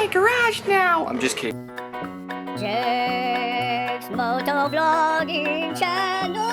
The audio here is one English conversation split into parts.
my garage now. I'm just kidding. Jake's Motovlogging Channel.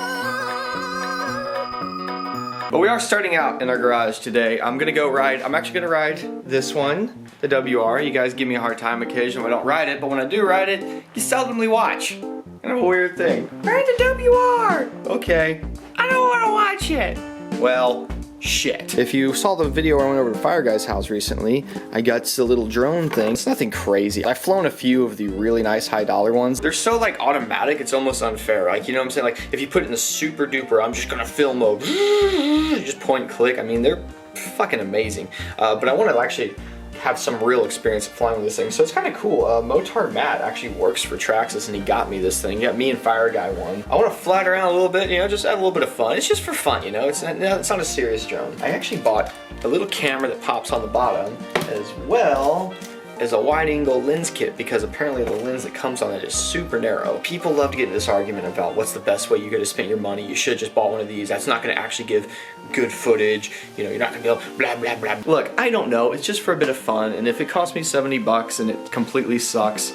But we are starting out in our garage today. I'm actually gonna ride this one, the WR. You guys give me a hard time occasionally when I don't ride it, but when I do ride it, you seldomly watch. Kind of a weird thing. Ride the WR! Okay, I don't wanna watch it. Well, shit. If you saw the video where I went over to Fire Guy's house recently, I got the little drone thing. It's nothing crazy. I've flown a few of the really nice high dollar ones. They're so like automatic, it's almost unfair. Like, you know what I'm saying? Like, if you put it in the super duper, I'm just gonna film mode, just point and click. I mean, they're fucking amazing. But I want to actually have some real experience flying with this thing. So it's kind of cool. Motard Matt actually works for Traxxas and he got me this thing. Yeah, me and Fire Guy one. I want to fly it around a little bit, you know, just add a little bit of fun. It's just for fun, you know, it's not a serious drone. I actually bought a little camera that pops on the bottom as well as a wide angle lens kit because apparently the lens that comes on it is super narrow. People love to get into this argument about what's the best way you could have spent your money. You should have just bought one of these. That's not going to actually give good footage. You know, you're not going to go blah, blah, blah. Look, I don't know. It's just for a bit of fun. And if it costs me 70 bucks and it completely sucks,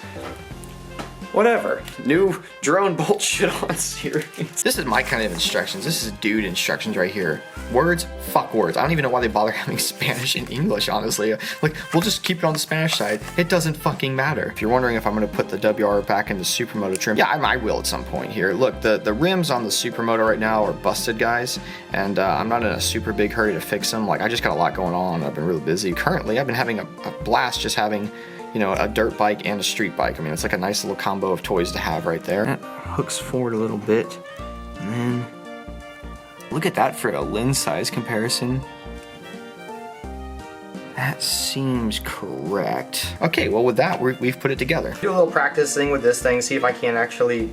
whatever. New drone bolt shit on series. This is my kind of instructions. This is dude instructions right here. Words, fuck words. I don't even know why they bother having Spanish and English, honestly. Like, we'll just keep it on the Spanish side. It doesn't fucking matter. If you're wondering if I'm gonna put the WR back into Supermoto trim, yeah, I will at some point here. Look, the rims on the Supermoto right now are busted, guys, and I'm not in a super big hurry to fix them. Like, I just got a lot going on. I've been really busy. Currently, I've been having a blast just having, you know, a dirt bike and a street bike. I mean, it's like a nice little combo of toys to have right there. It hooks forward a little bit, and then look at that for a lens size comparison. That seems correct. Okay, well with that, we've put it together. Do a little practice thing with this thing, see if I can actually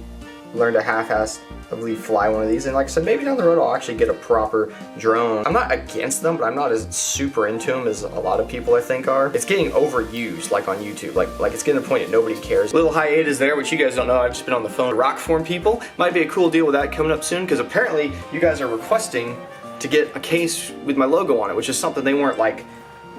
learn to half-ass, I believe, fly one of these. And like I said, maybe down the road I'll actually get a proper drone. I'm not against them, but I'm not as super into them as a lot of people I think are. It's getting overused, like on YouTube. Like it's getting to the point that nobody cares. Little hiatus there, which you guys don't know, I've just been on the phone. Rock form people, might be a cool deal with that coming up soon, because apparently you guys are requesting to get a case with my logo on it, which is something they weren't like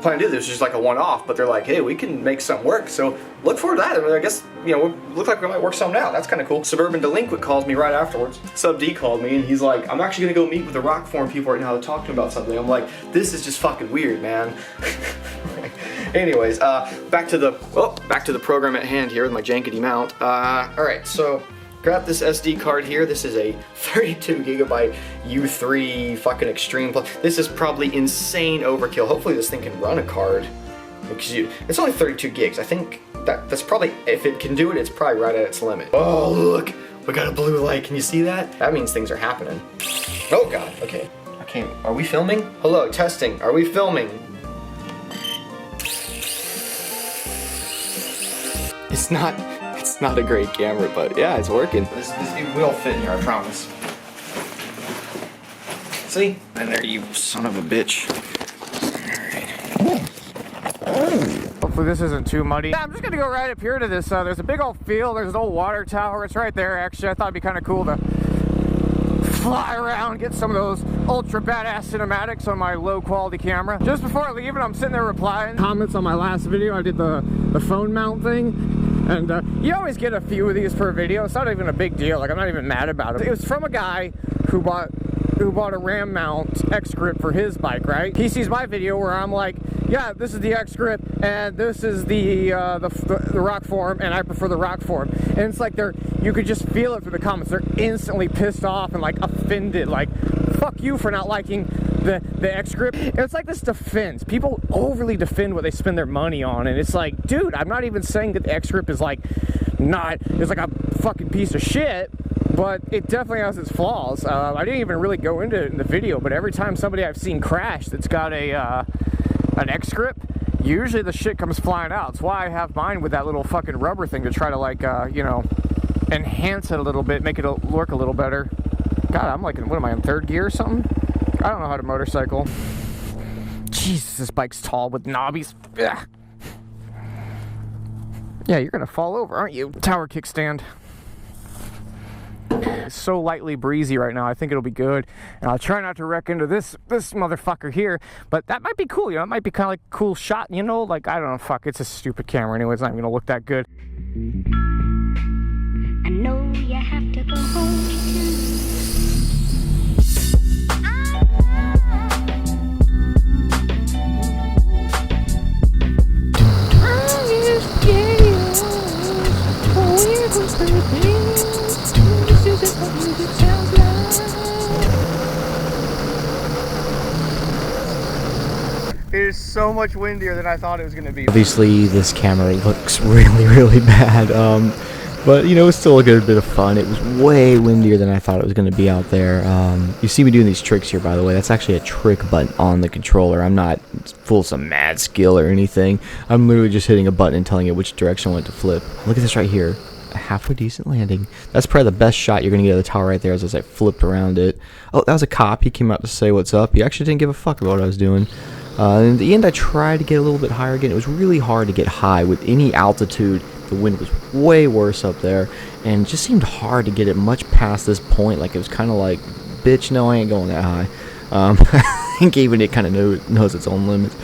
planning to do. This was just like a one-off, but they're like, hey, we can make something work. So look forward to that. I mean, I guess, you know, look like we might work something out. That's kind of cool. Suburban Delinquent calls me right afterwards. Sub D called me and he's like, I'm actually gonna go meet with the rock form people right now to talk to them about something. I'm like, this is just fucking weird, man. Anyways, back to the program at hand here with my jankety mount. All right, so grab this SD card here. This is a 32 gigabyte U3 fucking Extreme Plus. This is probably insane overkill. Hopefully this thing can run a card. Because it's only 32 gigs. I think that's probably, if it can do it, it's probably right at its limit. Oh, look, we got a blue light. Can you see that? That means things are happening. Oh God, okay. Okay, are we filming? Hello, testing, are we filming? It's not a great camera, but yeah, it's working. It will fit in here, I promise. See? And there, you son of a bitch. Hopefully this isn't too muddy. I'm just gonna go right up here to this. There's a big old field. There's an old water tower. It's right there, actually. I thought it'd be kind of cool to fly around, get some of those ultra badass cinematics on my low quality camera. Just before I leave it, I'm sitting there replying comments on my last video. I did the phone mount thing. And you always get a few of these per video. It's not even a big deal. Like, I'm not even mad about it. It was from a guy who bought a ram mount X grip for his bike, right? He sees my video where I'm like, yeah, this is the X grip and this is the rock form, and I prefer the rock form. And it's like you could just feel it through the comments. They're instantly pissed off and like offended. Like, fuck you for not liking the X grip. And it's like this defense. People overly defend what they spend their money on, and it's like, dude, I'm not even saying that the X grip is like it's like a fucking piece of shit, but it definitely has its flaws. I didn't even really go into it in the video, but every time somebody I've seen crash that's got an X grip, usually the shit comes flying out. That's why I have mine with that little fucking rubber thing to try to like you know, enhance it a little bit, make it work a little better. God, I'm like, what am I, in third gear or something? I don't know how to motorcycle. Jesus, this bike's tall with knobbies. Ugh. Yeah, you're gonna fall over, aren't you? Tower kickstand. It's so lightly breezy right now. I think it'll be good. And I'll try not to wreck into this motherfucker here. But that might be cool, you know. It might be kind of like a cool shot, you know. Like, I don't know, fuck. It's a stupid camera anyway. It's not even gonna look that good. I know you have to go home too. It is so much windier than I thought it was going to be. Obviously, this camera looks really bad, but you know, it's still a good bit of fun. It was way windier than I thought it was going to be out there. You see me doing these tricks here, by the way. That's actually a trick button on the controller. I'm not full of some mad skill or anything. I'm literally just hitting a button and telling it which direction I want to flip. Look at this right here. A halfway decent landing. That's probably the best shot you're going to get of the tower right there as I flipped around it. Oh, that was a cop. He came out to say what's up. He actually didn't give a fuck about what I was doing. In the end, I tried to get a little bit higher again. It was really hard to get high with any altitude. The wind was way worse up there, and it just seemed hard to get it much past this point. Like, it was kind of like, bitch, no, I ain't going that high. I think even it kind of knows its own limits.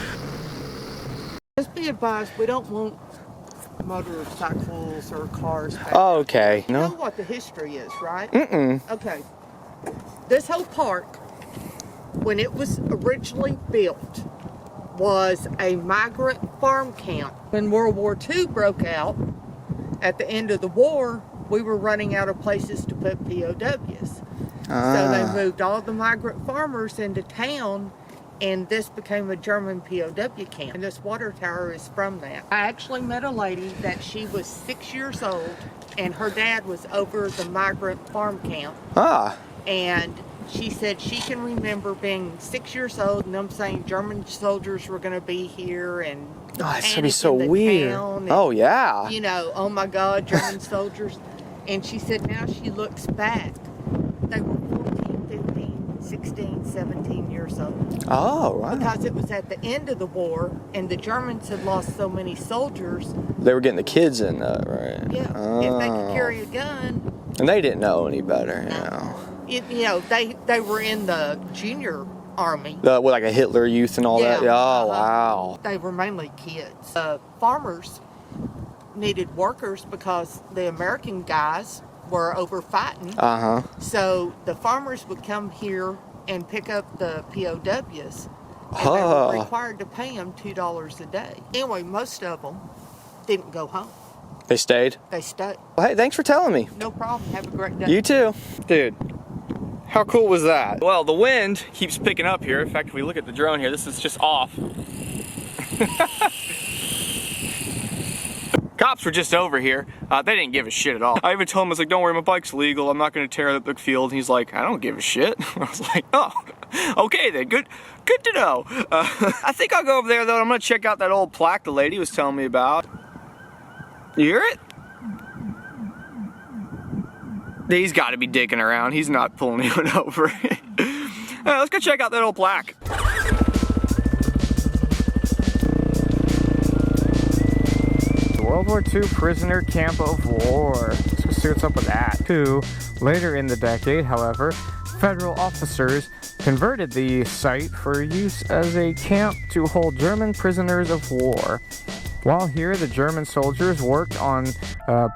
Just be advised, we don't want motorcycles or cars back. Oh, okay. You know No? what the history is, right? Mm-mm. Okay. This whole park, when it was originally built, was a migrant farm camp. When World War II broke out, at the end of the war, we were running out of places to put POWs. So they moved all the migrant farmers into town, and this became a German POW camp. And this water tower is from that. I actually met a lady that she was 6 years old, and her dad was over the migrant farm camp. And she said she can remember being 6 years old and them saying German soldiers were going to be here and Oh, it's gonna be so panicking the weird. town and, Oh, yeah. you know, oh my God, German soldiers. And she said now she looks back. They were 14, 15, 16, 17 years old. Oh, wow. Because it was at the end of the war and the Germans had lost so many soldiers. They were getting the kids in, right? Yeah, if they could carry a gun. And they didn't know any better, you know. You know, they were in the junior army. With like a Hitler Youth and all that? Yeah, Oh, wow. They were mainly kids. Farmers needed workers because the American guys were over fighting. So the farmers would come here and pick up the POWs. And they were required to pay them $2 a day. Anyway, most of them didn't go home. They stayed? They stayed. Well, hey, thanks for telling me. No problem. Have a great day. You too. Dude, how cool was that? Well, the wind keeps picking up here. In fact, if we look at the drone here, this is just off. Cops were just over here. They didn't give a shit at all. I even told him, I was like, don't worry, my bike's legal. I'm not going to tear up the field. And he's like, I don't give a shit. I was like, oh, okay then. Good to know. I think I'll go over there, though. I'm going to check out that old plaque the lady was telling me about. You hear it? He's got to be dicking around. He's not pulling anyone over. Let's go check out that old plaque. World War II prisoner camp of war. Let's go see what's up with that. Later in the decade, however, federal officers converted the site for use as a camp to hold German prisoners of war. While here, the German soldiers worked on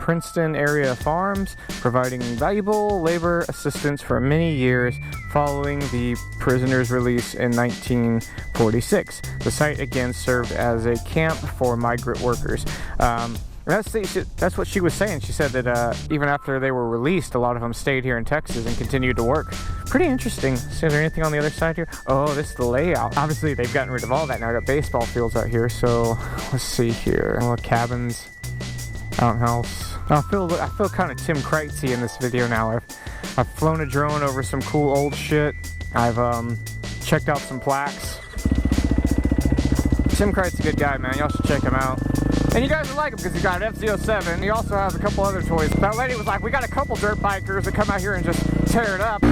Princeton area farms, providing valuable labor assistance for many years following the prisoners' release in 1946. The site again served as a camp for migrant workers. That's what she was saying. She said that even after they were released, a lot of them stayed here in Texas and continued to work. Pretty interesting. Is there anything on the other side here? Oh, this is the layout. Obviously, they've gotten rid of all that now. Got baseball fields out here. So let's see here. More cabins, outhouse. I feel kind of Tim Kreitzy in this video now. I've flown a drone over some cool old shit. I've checked out some plaques. Tim Kreit's a good guy, man. Y'all should check him out. And you guys will like him because he's got an F-07. He also has a couple other toys. That lady was like, we got a couple dirt bikers that come out here and just tear it up. I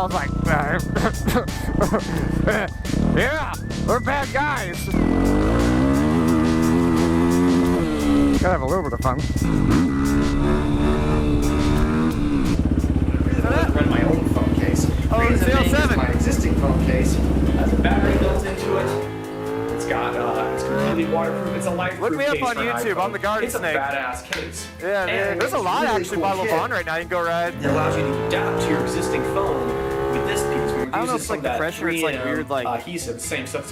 was like, yeah, we're bad guys. Gotta have a little bit of fun. Run my own phone case. Oh, Reason it's the being is 07. my existing phone case has a battery built into it. It's got it's completely waterproof. It's a light. Look me up on YouTube. I'm the Garden It's a Snake. badass case. Yeah, man. And There's a it's lot really actually cool by kit. LeVon right now. You can go ride. It allows you to adapt to your existing phone with this piece. I don't know if it's like the pressure, it's like weird, like adhesive, same stuff.